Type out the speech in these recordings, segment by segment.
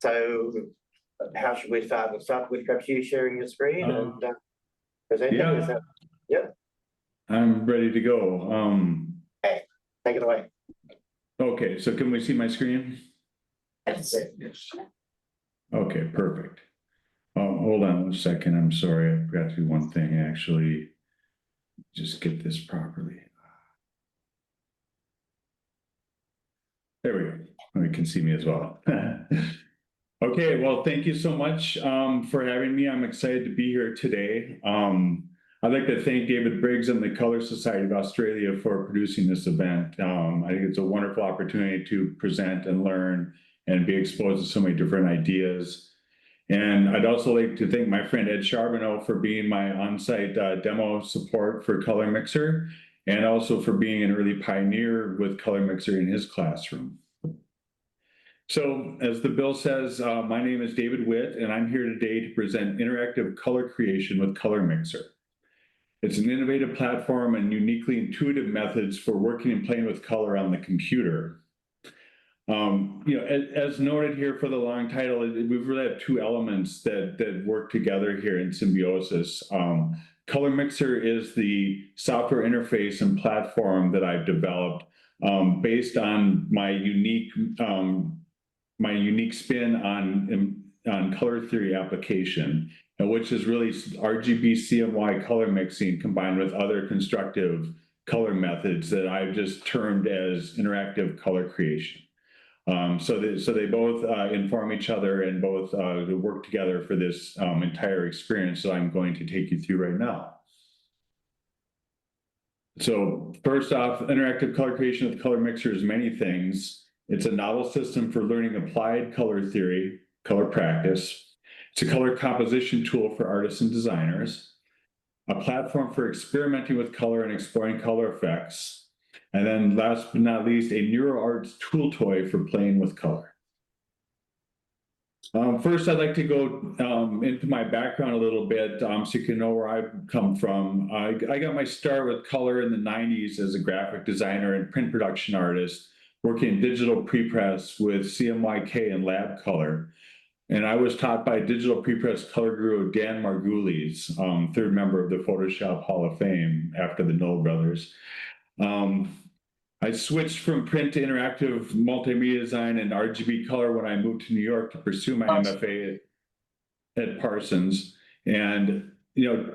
So how should we start? We'll start with perhaps you sharing your screen and presenting. Yeah. Is that, yep. I'm ready to go. Okay, take it away. Okay, so can we see my screen? Yes. Okay, perfect. Hold on 1 second. I'm sorry, I forgot to do one thing actually. Just get this properly. There we go. Oh, you can see me as well. Okay, well, thank you so much for having me. I'm excited to be here today. I'd like to thank David Briggs and the Color Society of Australia for producing this event. I think it's a wonderful opportunity to present and learn and be exposed to so many different ideas. And I'd also like to thank my friend Ed Charbonneau for being my on-site demo support for Colormxr, and also for being an early pioneer with Colormxr in his classroom. So, as the bill says, my name is David Witt, and I'm here today to present interactive color creation with Colormxr. It's an innovative platform and uniquely intuitive methods for working and playing with color on the computer. As noted here for the long title, we really have two elements that work together here in symbiosis. Colormxr is the software interface and platform that I've developed based on my unique spin on color theory application, which is really RGB CMY color mixing combined with other constructive color methods that I've just termed as interactive color creation. So they both inform each other and both work together for this entire experience that I'm going to take you through right now. So first off, interactive color creation with Colormxr is many things. It's a novel system for learning applied color theory, color practice. It's a color composition tool for artists and designers, a platform for experimenting with color and exploring color effects, and then last but not least, a NeuroArts tool toy for playing with color. First, I'd like to go into my background a little bit so you can know where I've come from. I got my start with color in the 90s as a graphic designer and print production artist, working in digital prepress with CMYK and Lab Color. And I was taught by digital prepress color guru Dan Margulies, third member of the Photoshop Hall of Fame after the Knoll brothers. I switched from print to interactive multimedia design and RGB color when I moved to New York to pursue my MFA at Parsons. And,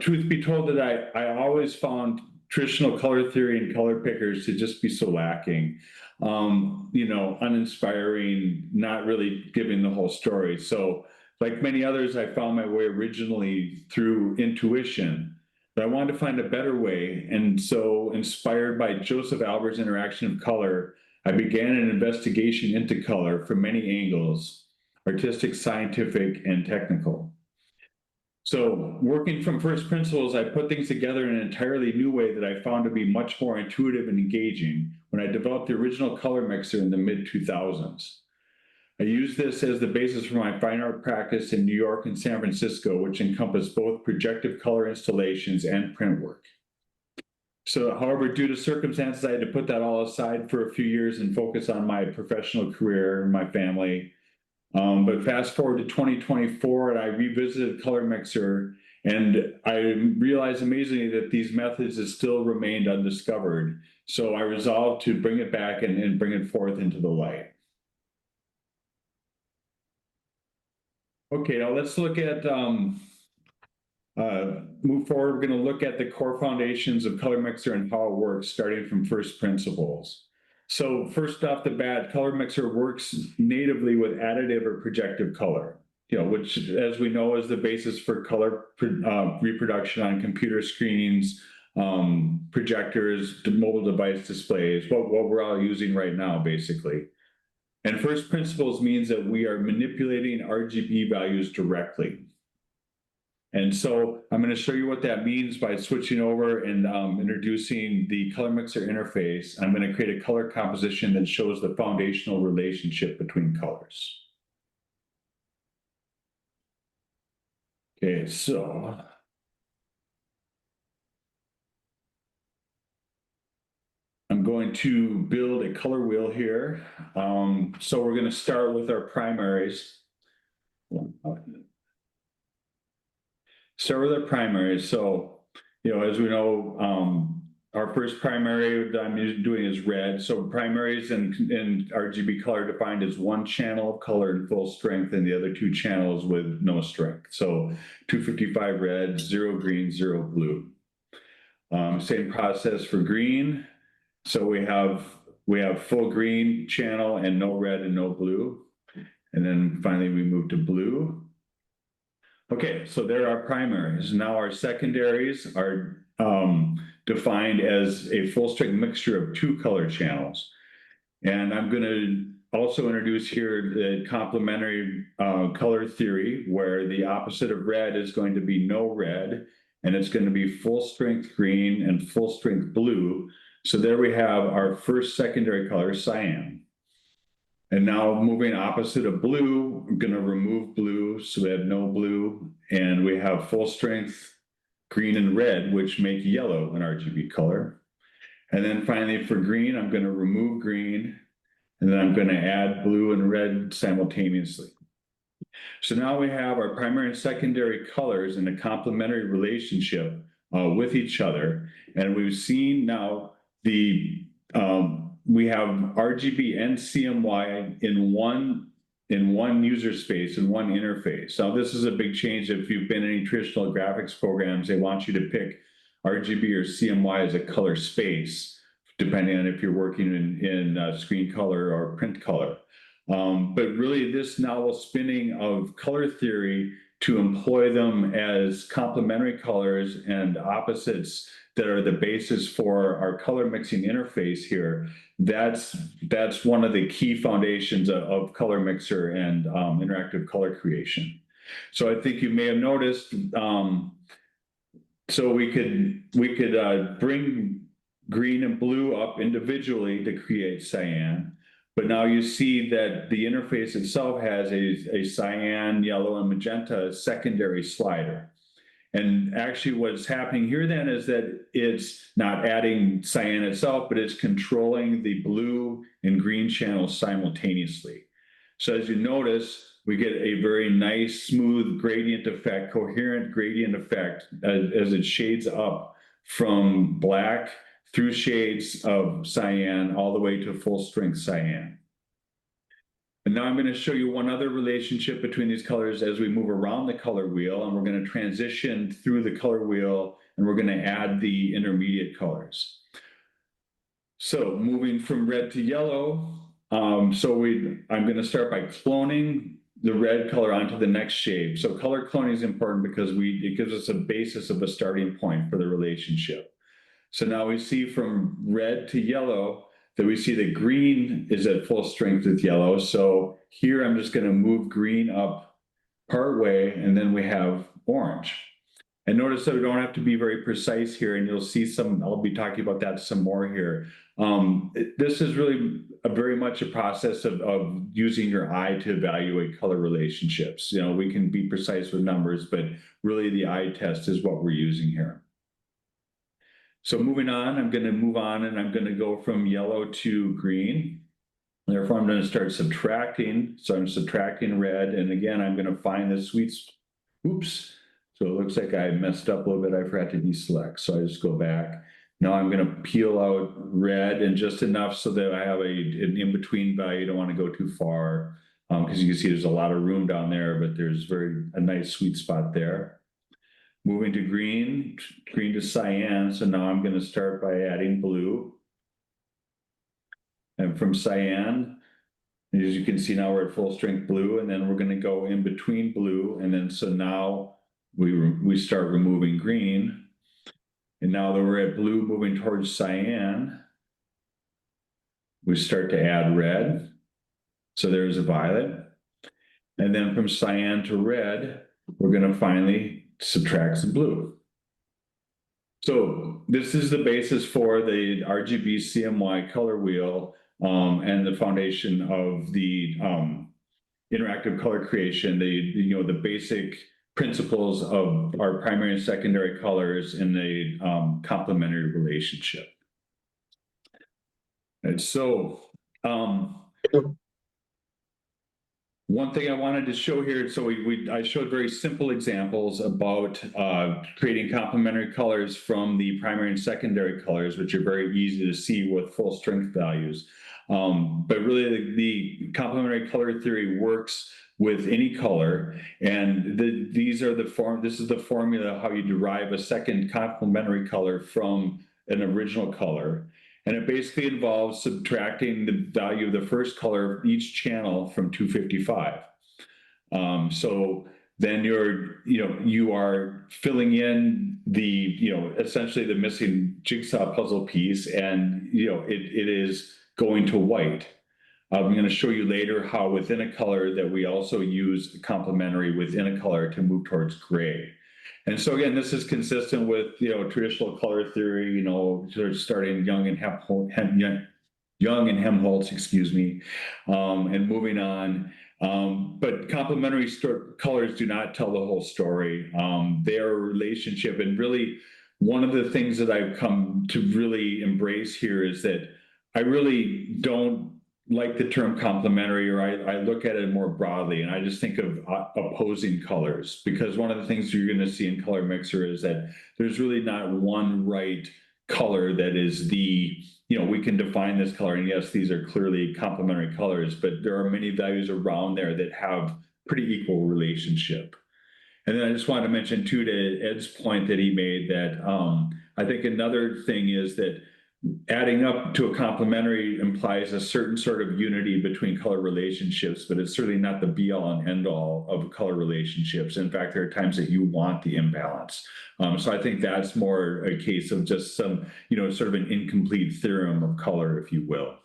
truth be told, that I always found traditional color theory and color pickers to just be so lacking, uninspiring, not really giving the whole story. So like many others, I found my way originally through intuition, but I wanted to find a better way. And so inspired by Joseph Albert's interaction of color, I began an investigation into color from many angles, artistic, scientific, and technical. So working from first principles, I put things together in an entirely new way that I found to be much more intuitive and engaging when I developed the original Colormxr in the mid-2000s. I used this as the basis for my fine art practice in New York and San Francisco, which encompassed both projective color installations and print work. So, however, due to circumstances, I had to put that all aside for a few years and focus on my professional career and my family. But fast forward to 2024, and I revisited Colormxr, and I realized amazingly that these methods have still remained undiscovered. So I resolved to bring it back and bring it forth into the light. Okay, now let's look at, move forward. We're going to look at the core foundations of Colormxr and how it works, starting from first principles. So first off the bat, Colormxr works natively with additive or projective color, which, as we know, is the basis for color reproduction on computer screens, projectors, mobile device displays, what we're all using right now, basically. And first principles means that we are manipulating RGB values directly. And so I'm going to show you what that means by switching over and introducing the Colormxr interface. I'm going to create a color composition that shows the foundational relationship between colors. Okay, so I'm going to build a color wheel here. So we're going to start with our primaries. Start with our primaries. So, as we know, our first primary that I'm doing is red. So primaries in RGB color defined as one channel of color in full strength and the other two channels with no strength. So 255 red, 0 green, 0 blue. Same process for green. So we have full green channel and no red and no blue. And then finally we move to blue. Okay, so there are primaries. Now our secondaries are defined as a full strength mixture of two color channels. And I'm going to also introduce here the complementary color theory, where the opposite of red is going to be no red, and it's going to be full strength green and full strength blue. So there we have our first secondary color, cyan. And now moving opposite of blue, I'm going to remove blue, so we have no blue, and we have full strength green and red, which make yellow an RGB color. And then finally for green, I'm going to remove green, and then I'm going to add blue and red simultaneously. So now we have our primary and secondary colors in a complementary relationship with each other. And we've seen now we have RGB and CMY in one user space, in one interface. Now this is a big change. If you've been in any traditional graphics programs, they want you to pick RGB or CMY as a color space, depending on if you're working in screen color or print color. But really this novel spinning of color theory to employ them as complementary colors and opposites that are the basis for our color mixing interface here, that's one of the key foundations of Colormxr and interactive color creation. So I think you may have noticed, so we could bring green and blue up individually to create cyan. But now you see that the interface itself has a cyan, yellow, and magenta secondary slider. And actually what's happening here then is that it's not adding cyan itself, but it's controlling the blue and green channels simultaneously. So as you notice, we get a very nice, smooth gradient effect, coherent gradient effect as it shades up from black through shades of cyan all the way to full strength cyan. And now I'm going to show you one other relationship between these colors as we move around the color wheel, and we're going to transition through the color wheel, and we're going to add the intermediate colors. So moving from red to yellow, I'm going to start by cloning the red color onto the next shade. So color cloning is important because it gives us a basis of a starting point for the relationship. So now we see from red to yellow that we see that green is at full strength with yellow. So here I'm just going to move green up part way, and then we have orange. And notice that we don't have to be very precise here, and you'll see I'll be talking about that some more here. This is really very much a process of using your eye to evaluate color relationships. We can be precise with numbers, but really the eye test is what we're using here. So moving on, I'm going to move on, and I'm going to go from yellow to green. Therefore, I'm going to start subtracting. So I'm subtracting red, and again, I'm going to find the sweet, oops. So it looks like I messed up a little bit. I forgot to deselect. So I just go back. Now I'm going to peel out red, and just enough so that I have an in-between value. You don't want to go too far because you can see there's a lot of room down there, but there's a nice sweet spot there. Moving to green to cyan. So now I'm going to start by adding blue. And from cyan, as you can see, now we're at full strength blue, and then we're going to go in between blue. And then so now we start removing green. And now that we're at blue moving towards cyan, we start to add red. So there's a violet. And then from cyan to red, we're going to finally subtract some blue. So this is the basis for the RGB CMY color wheel and the foundation of the interactive color creation, the basic principles of our primary and secondary colors in the complementary relationship. And so One thing I wanted to show here, so I showed very simple examples about creating complementary colors from the primary and secondary colors, which are very easy to see with full strength values. But really, the complementary color theory works with any color, and this is the formula how you derive a second complementary color from an original color. And it basically involves subtracting the value of the first color of each channel from 255. So then you are filling in essentially the missing jigsaw puzzle piece, and it is going to white. I'm going to show you later how within a color that we also use complementary within a color to move towards gray. And so again, this is consistent with traditional color theory, sort of starting Young and Helmholtz, excuse me, and moving on. But complementary colors do not tell the whole story. Their relationship, and really one of the things that I've come to really embrace here is that I really don't like the term complementary, or I look at it more broadly, and I just think of opposing colors, because one of the things you're going to see in Colormxr is that there's really not one right color that is we can define this color, and yes, these are clearly complementary colors, but there are many values around there that have pretty equal relationship. And then I just wanted to mention too, to Ed's point that he made, that I think another thing is that adding up to a complementary implies a certain sort of unity between color relationships, but it's certainly not the be all and end all of color relationships. In fact, there are times that you want the imbalance. So I think that's more a case of just some, sort of an incomplete theorem of color, if you will.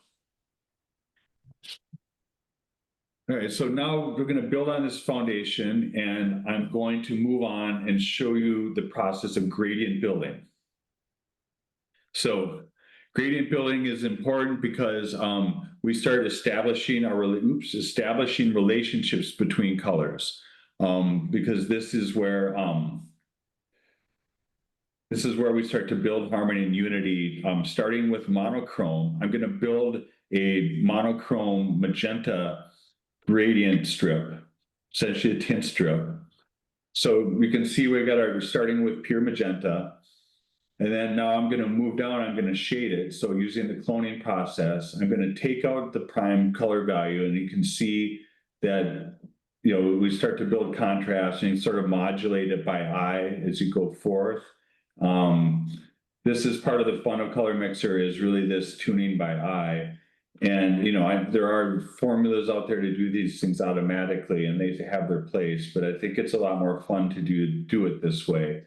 All right, so now we're going to build on this foundation, and I'm going to move on and show you the process of gradient building. So gradient building is important because we start establishing relationships between colors, because this is where we start to build harmony and unity. Starting with monochrome, I'm going to build a monochrome magenta gradient strip, essentially a tint strip. So we can see we're starting with pure magenta. And then now I'm going to move down, I'm going to shade it. So using the cloning process, I'm going to take out the prime color value, and you can see that, we start to build contrast and sort of modulate it by eye as you go forth. This is part of the fun of Colormxr, is really this tuning by eye. And, there are formulas out there to do these things automatically, and they have their place, but I think it's a lot more fun to do it this way.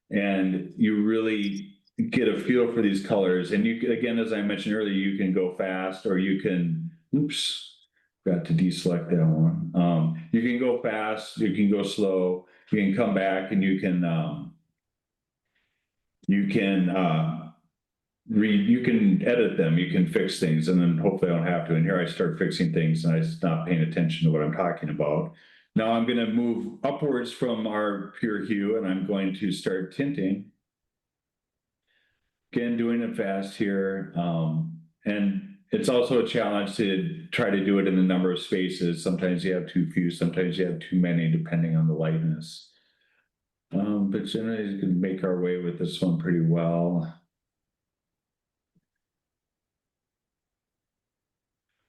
And you really get a feel for these colors. And you, again, as I mentioned earlier, you can go fast, or you can, got to deselect that one. You can go fast, you can go slow, you can come back, and you can edit them, you can fix things, and then hopefully I don't have to. And here I start fixing things, and I'm not paying attention to what I'm talking about. Now I'm going to move upwards from our pure hue, and I'm going to start tinting. Again, doing it fast here. And it's also a challenge to try to do it in the number of spaces. Sometimes you have too few, sometimes you have too many, depending on the lightness. But generally, you can make our way with this one pretty well.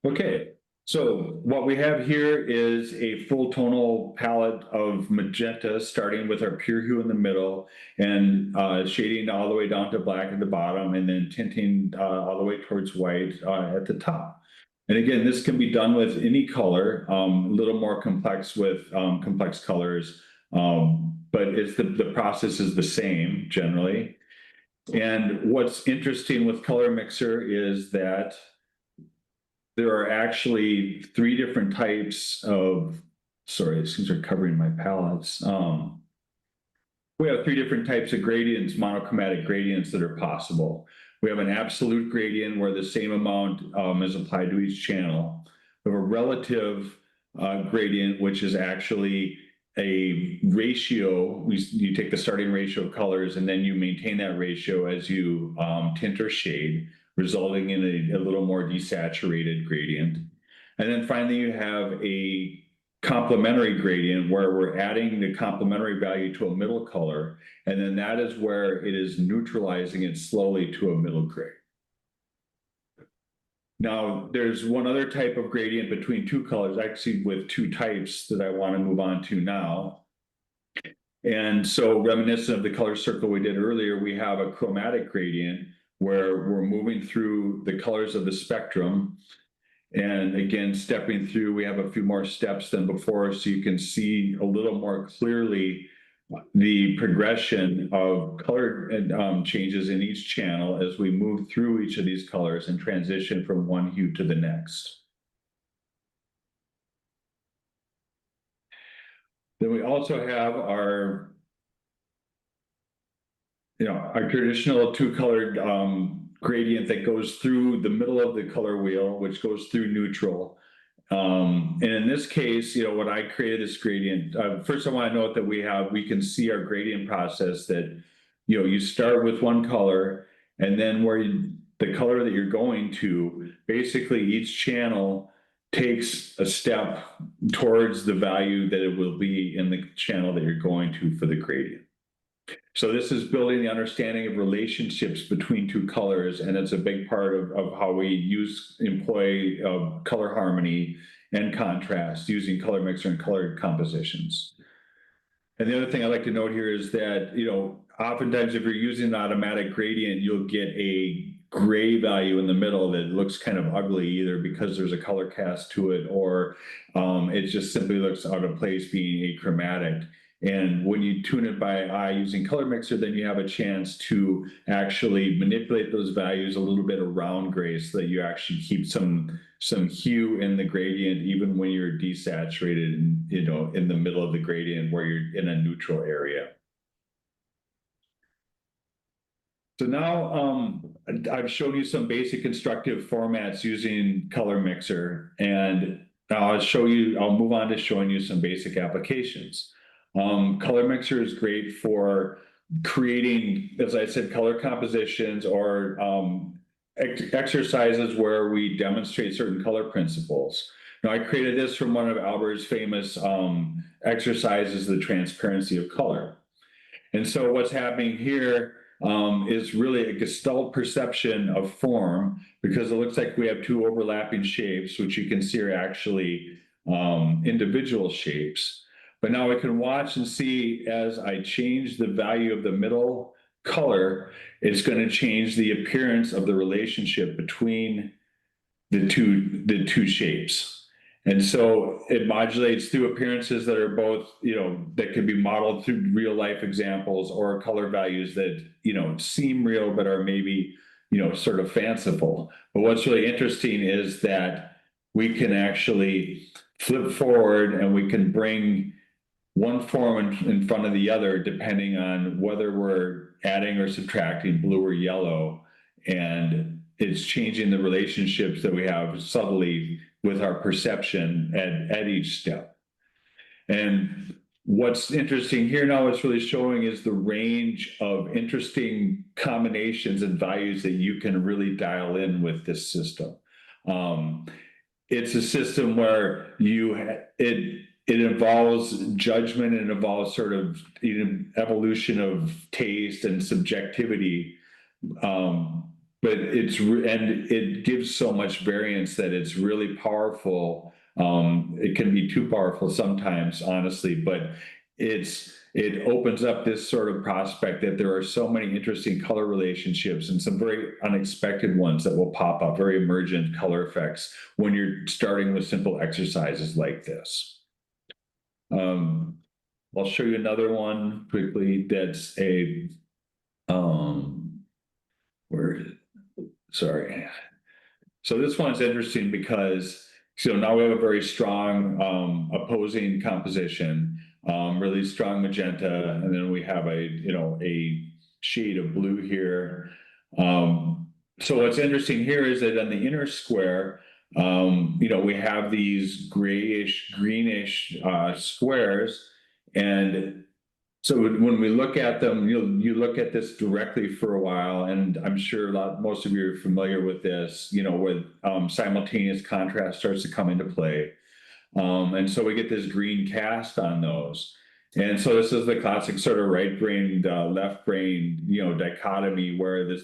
Okay. So what we have here is a full tonal palette of magenta, starting with our pure hue in the middle, and shading all the way down to black at the bottom, and then tinting all the way towards white at the top. And again, this can be done with any color, a little more complex with complex colors, but the process is the same generally. And what's interesting with Colormxr is that there are actually three different types of, sorry, these things are covering my palettes. We have three different types of gradients, monochromatic gradients, that are possible. We have an absolute gradient where the same amount is applied to each channel. We have a relative gradient, which is actually a ratio. You take the starting ratio of colors, and then you maintain that ratio as you tint or shade, resulting in a little more desaturated gradient. And then finally, you have a complementary gradient where we're adding the complementary value to a middle color, and then that is where it is neutralizing it slowly to a middle gray. Now, there's one other type of gradient between two colors, actually with two types that I want to move on to now. And so reminiscent of the color circle we did earlier, we have a chromatic gradient where we're moving through the colors of the spectrum. And again, stepping through, we have a few more steps than before, so you can see a little more clearly the progression of color changes in each channel as we move through each of these colors and transition from one hue to the next. Then we also have our, our traditional two-colored gradient that goes through the middle of the color wheel, which goes through neutral. And in this case, when I created this gradient, first I want to note that we can see our gradient process that, you start with one color, and then the color that you're going to, basically each channel takes a step towards the value that it will be in the channel that you're going to for the gradient. So this is building the understanding of relationships between two colors, and it's a big part of how we employ color harmony and contrast using Colormxr and colored compositions. And the other thing I'd like to note here is that, oftentimes if you're using an automatic gradient, you'll get a gray value in the middle that looks kind of ugly, either because there's a color cast to it, or it just simply looks out of place being achromatic. And when you tune it by eye using Colormxr, then you have a chance to actually manipulate those values a little bit around gray so that you actually keep some hue in the gradient, even when you're desaturated in the middle of the gradient where you're in a neutral area. So now I've shown you some basic constructive formats using Colormxr, and now I'll move on to showing you some basic applications. Colormxr is great for creating, as I said, color compositions or exercises where we demonstrate certain color principles. Now, I created this from one of Albert's famous exercises, the transparency of color. And so what's happening here is really a Gestalt perception of form, because it looks like we have two overlapping shapes, which you can see are actually individual shapes. But now I can watch and see as I change the value of the middle color, it's going to change the appearance of the relationship between the two shapes. And so it modulates through appearances that are both, that can be modeled through real life examples, or color values that, seem real, but are maybe, sort of fanciful. But what's really interesting is that we can actually flip forward and we can bring one form in front of the other, depending on whether we're adding or subtracting blue or yellow. And it's changing the relationships that we have subtly with our perception at each step. And what's interesting here now, what's really showing is the range of interesting combinations and values that you can really dial in with this system. It's a system where it involves judgment, and it involves sort of evolution of taste and subjectivity. But it gives so much variance that it's really powerful. It can be too powerful sometimes, honestly, but it opens up this sort of prospect that there are so many interesting color relationships and some very unexpected ones that will pop up, very emergent color effects when you're starting with simple exercises like this. I'll show you another one quickly. That's sorry. So this one's interesting because, now we have a very strong opposing composition, really strong magenta, and then we have a shade of blue here. So what's interesting here is that on the inner square, we have these grayish, greenish squares. And so when we look at them, you look at this directly for a while, and I'm sure most of you are familiar with this, with simultaneous contrast starts to come into play. And so we get this green cast on those. And so this is the classic sort of right brain, left brain, dichotomy where this,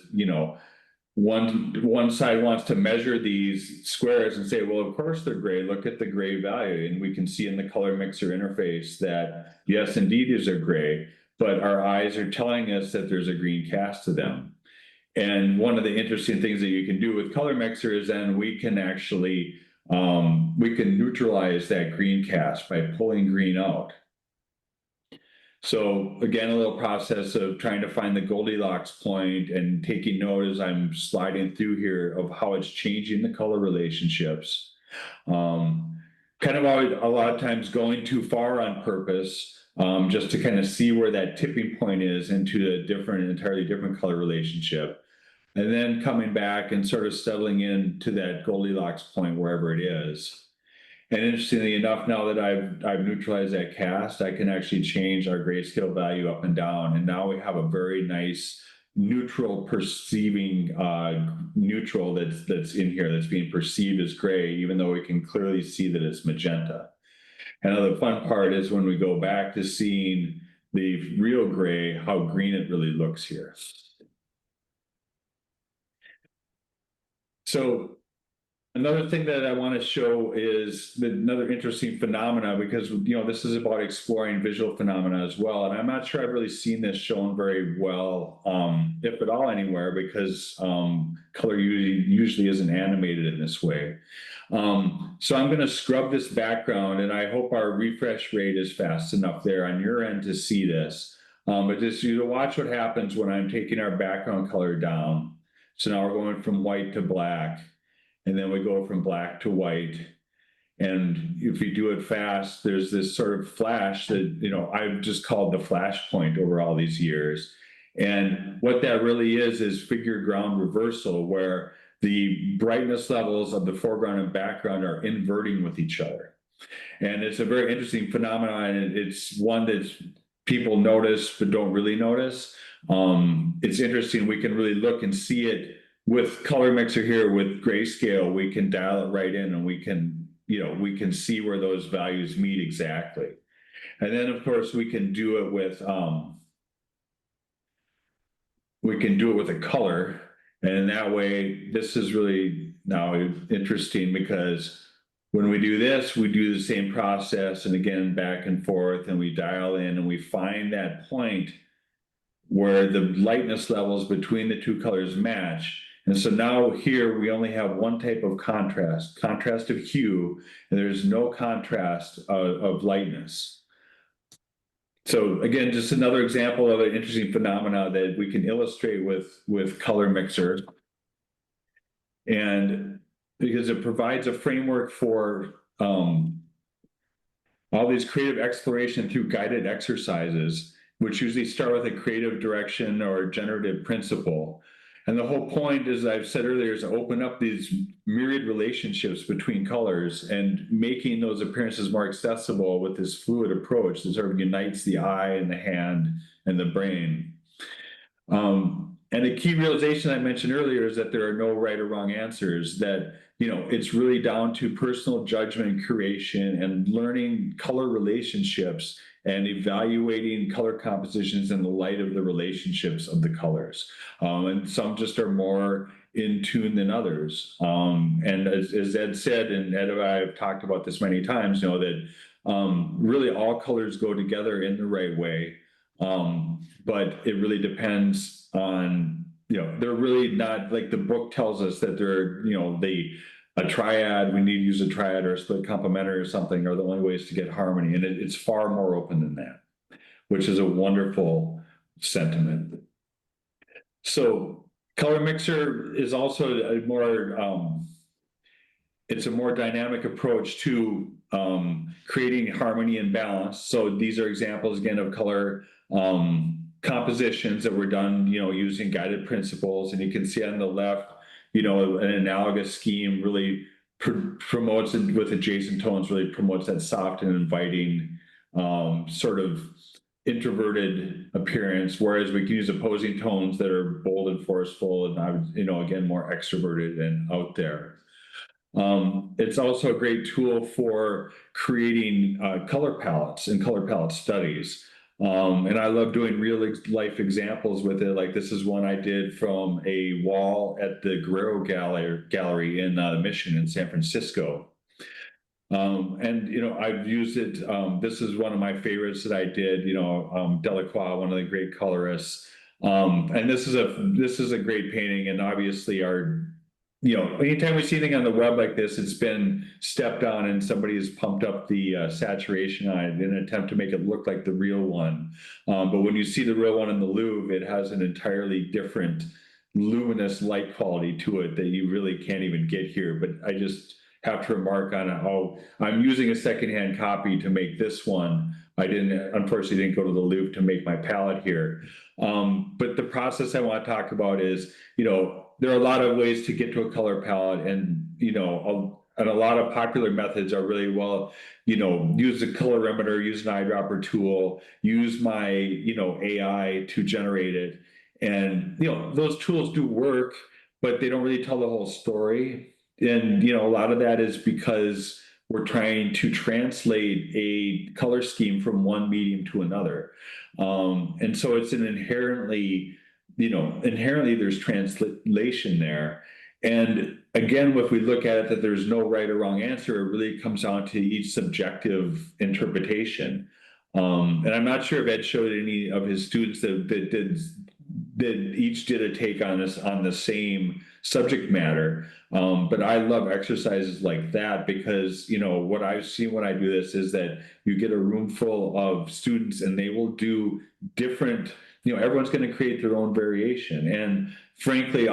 one side wants to measure these squares and say, well, of course they're gray. Look at the gray value. And we can see in the Colormxr interface that, yes, indeed, these are gray, but our eyes are telling us that there's a green cast to them. And one of the interesting things that you can do with Colormxr is then we can actually, we can neutralize that green cast by pulling green out. So again, a little process of trying to find the Goldilocks point and taking note as I'm sliding through here of how it's changing the color relationships. Kind of always, a lot of times going too far on purpose, just to kind of see where that tipping point is into a different, entirely different color relationship. And then coming back and sort of settling into that Goldilocks point, wherever it is. And interestingly enough, now that I've neutralized that cast, I can actually change our grayscale value up and down. And now we have a very nice neutral perceiving neutral that's in here that's being perceived as gray, even though we can clearly see that it's magenta. And the fun part is when we go back to seeing the real gray, how green it really looks here. So another thing that I want to show is another interesting phenomena, because this is about exploring visual phenomena as well. And I'm not sure I've really seen this shown very well, if at all anywhere, because color usually isn't animated in this way. So I'm going to scrub this background, and I hope our refresh rate is fast enough there on your end to see this. But just you watch what happens when I'm taking our background color down. So now we're going from white to black. And then we go from black to white. And if we do it fast, there's this sort of flash that, I've just called the flash point over all these years. And what that really is figure ground reversal, where the brightness levels of the foreground and background are inverting with each other. And it's a very interesting phenomenon. And it's one that people notice but don't really notice. It's interesting. We can really look and see it. With Colormxr here, with grayscale, we can dial it right in, and we can see where those values meet exactly. And then, of course, we can do it with a color, and in that way, this is really now interesting, because when we do this, we do the same process, and again, back and forth, and we dial in, and we find that point where the lightness levels between the two colors match. And so now here we only have one type of contrast of hue, and there's no contrast of lightness. So again, just another example of an interesting phenomena that we can illustrate with Colormxr. And because it provides a framework for all these creative exploration through guided exercises, which usually start with a creative direction or generative principle. And the whole point, as I've said earlier, is to open up these myriad relationships between colors and making those appearances more accessible with this fluid approach that sort of unites the eye and the hand and the brain. And a key realization I mentioned earlier is that there are no right or wrong answers, that it's really down to personal judgment and creation and learning color relationships and evaluating color compositions in the light of the relationships of the colors. And some just are more in tune than others. And as Ed said, and Ed and I have talked about this many times, that really all colors go together in the right way. But it really depends on, they're really not, like the book tells us that they're, a triad, we need to use a triad or a split complementary or something are the only ways to get harmony. And it's far more open than that, which is a wonderful sentiment. So Colormxr is also a more, it's a more dynamic approach to creating harmony and balance. So these are examples, again, of color compositions that were done, using guided principles. And you can see on the left, an analogous scheme really promotes, with adjacent tones, really promotes that soft and inviting sort of introverted appearance, whereas we can use opposing tones that are bold and forceful and, again, more extroverted and out there. It's also a great tool for creating color palettes and color palette studies. And I love doing real life examples with it. Like this is one I did from a wall at the Guerrero Gallery in Mission in San Francisco. And I've used it. This is one of my favorites that I did. Delacroix, one of the great colorists. And this is a great painting. And obviously, anytime we see anything on the web like this, it's been stepped on and somebody has pumped up the saturation on it in an attempt to make it look like the real one. But when you see the real one in the Louvre, it has an entirely different luminous light quality to it that you really can't even get here. But I just have to remark on how I'm using a secondhand copy to make this one. I unfortunately didn't go to the Louvre to make my palette here. But the process I want to talk about is, there are a lot of ways to get to a color palette, and a lot of popular methods are really, use a colorimeter, use an eyedropper tool, use my AI to generate it, and those tools do work, but they don't really tell the whole story. And a lot of that is because we're trying to translate a color scheme from one medium to another, and so it's an inherently there's translation there. And again, if we look at it, that there's no right or wrong answer, it really comes down to each subjective interpretation. And I'm not sure if Ed showed any of his students that each did a take on this on the same subject matter. But I love exercises like that because, what I've seen when I do this is that you get a room full of students and they will do different, everyone's going to create their own variation. And frankly,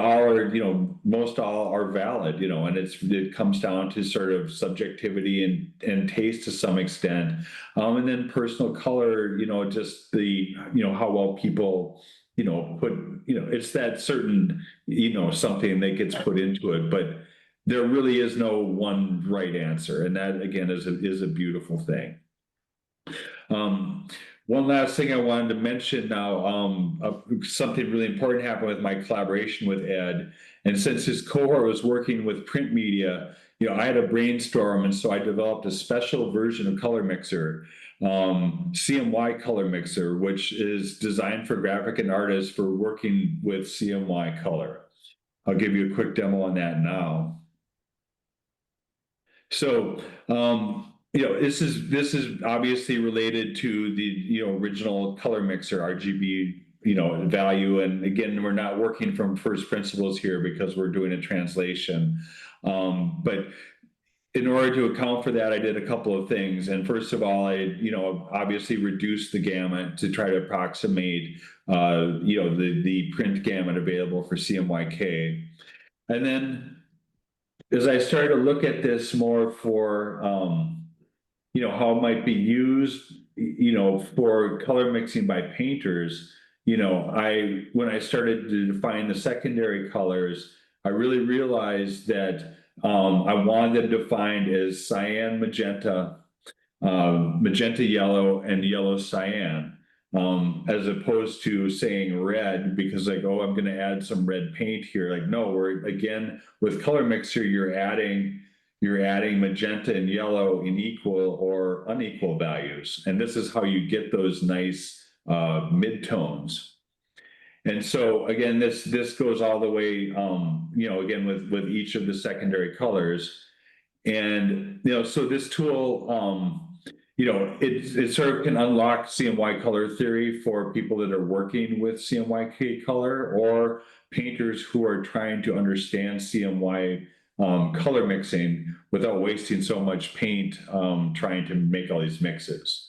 most all are valid, and it comes down to sort of subjectivity and taste to some extent. And then personal color, just how well people it's that certain, something that gets put into it, but there really is no one right answer. And that again is a beautiful thing. One last thing I wanted to mention now, something really important happened with my collaboration with Ed. And since his cohort was working with print media, I had a brainstorm. And so I developed a special version of Colormxr, CMY Colormxr, which is designed for graphic and artists for working with CMY color. I'll give you a quick demo on that now. So, this is obviously related to the original Colormxr RGB value, and again, we're not working from first principles here because we're doing a translation. But in order to account for that, I did a couple of things. And first of all, I obviously reduced the gamut to try to approximate the print gamut available for CMYK. And then as I started to look at this more for how it might be used, for color mixing by painters, when I started to define the secondary colors, I really realized that I wanted them defined as cyan, magenta, magenta yellow, and yellow cyan, as opposed to saying red, because I'm going to add some red paint here. No, again, with Colormxr, you're adding magenta and yellow in equal or unequal values. And this is how you get those nice midtones. And so again, this goes all the way, again, with each of the secondary colors. And, so this tool, it sort of can unlock CMY color theory for people that are working with CMYK color, or painters who are trying to understand CMY color mixing without wasting so much paint trying to make all these mixes.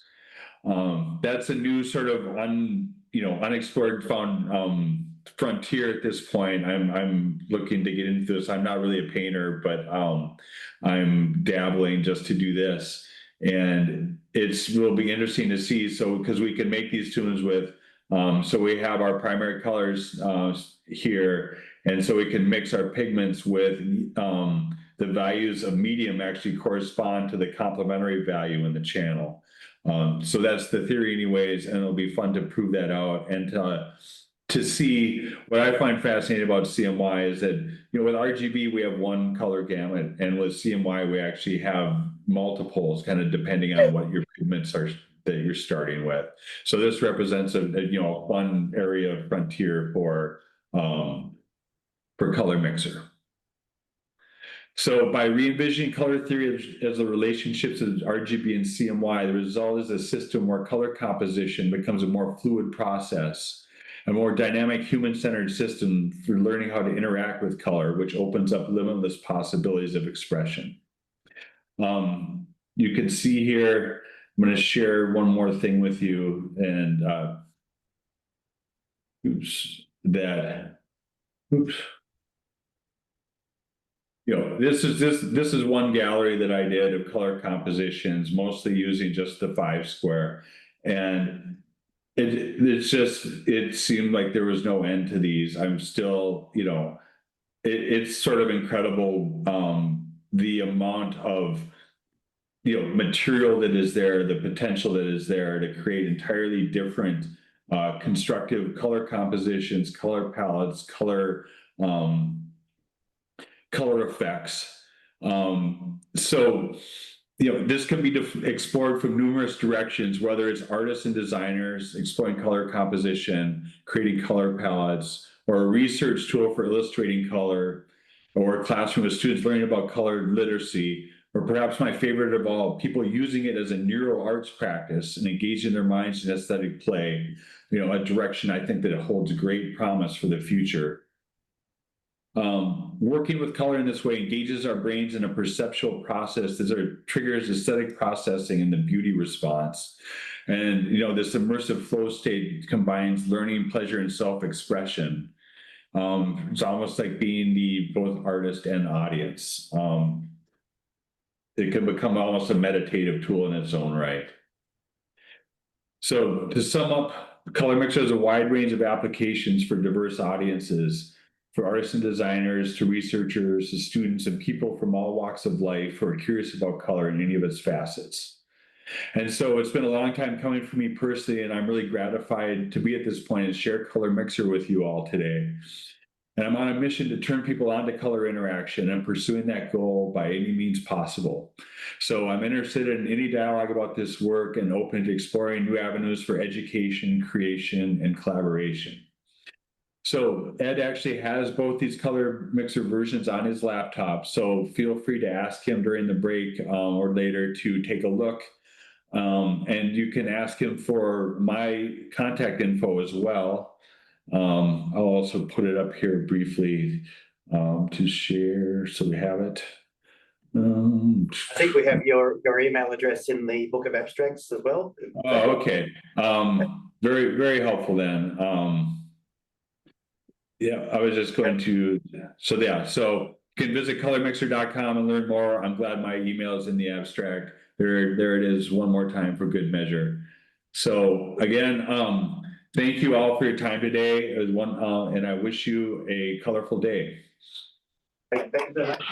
That's a new sort of unexplored frontier at this point. I'm looking to get into this. I'm not really a painter, but I'm dabbling just to do this, and will be interesting to see. So because we can make these tunes with, so we have our primary colors here, and so we can mix our pigments with the values of medium actually correspond to the complementary value in the channel. So that's the theory anyways, and it'll be fun to prove that out and to to see what I find fascinating about CMY is that, you know, with RGB, we have one color gamut, and with CMY, we actually have multiples, kind of depending on what your pigments are that you're starting with. So this represents a you know, a fun area of frontier for Colormxr. So by re-envisioning color theory as the relationships of RGB and CMY, the result is a system where color composition becomes a more fluid process, a more dynamic human-centered system for learning how to interact with color, which opens up limitless possibilities of expression. You can see here, I'm going to share one more thing with you, and you know, this is one gallery that I did of color compositions, mostly using just the 5 square, and it seemed like there was no end to these. I'm still, you know, it's sort of incredible, the amount of, you know, material that is there, the potential that is there to create entirely different constructive color compositions, color palettes, color effects. So, you know, this can be explored from numerous directions, whether it's artists and designers exploring color composition, creating color palettes, or a research tool for illustrating color, or a classroom with students learning about color literacy, or perhaps my favorite of all, people using it as a neural arts practice and engaging their minds in aesthetic play, you know, a direction I think that it holds great promise for the future. Working with color in this way engages our brains in a perceptual process that triggers aesthetic processing and the beauty response. And, you know, this immersive flow state combines learning, pleasure, and self-expression. It's almost like being the both artist and audience. It can become almost a meditative tool in its own right. So to sum up, Colormxr has a wide range of applications for diverse audiences, for artists and designers, to researchers, to students, and people from all walks of life who are curious about color in any of its facets. And so it's been a long time coming for me personally, and I'm really gratified to be at this point and share Colormxr with you all today. And I'm on a mission to turn people onto color interaction and pursuing that goal by any means possible. So I'm interested in any dialogue about this work and open to exploring new avenues for education, creation, and collaboration. So Ed actually has both these Colormxr versions on his laptop, so feel free to ask him during the break or later to take a look. And you can ask him for my contact info as well. I'll also put it up here briefly to share, so we have it. I think we have your email address in the book of abstracts as well. Oh, okay. Very, very helpful then. Yeah, I was just going to, so yeah, so you can visit colormxr.com and learn more. I'm glad my email is in the abstract. There it is one more time for good measure. So again, thank you all for your time today. It was and I wish you a colorful day. Thank you so much.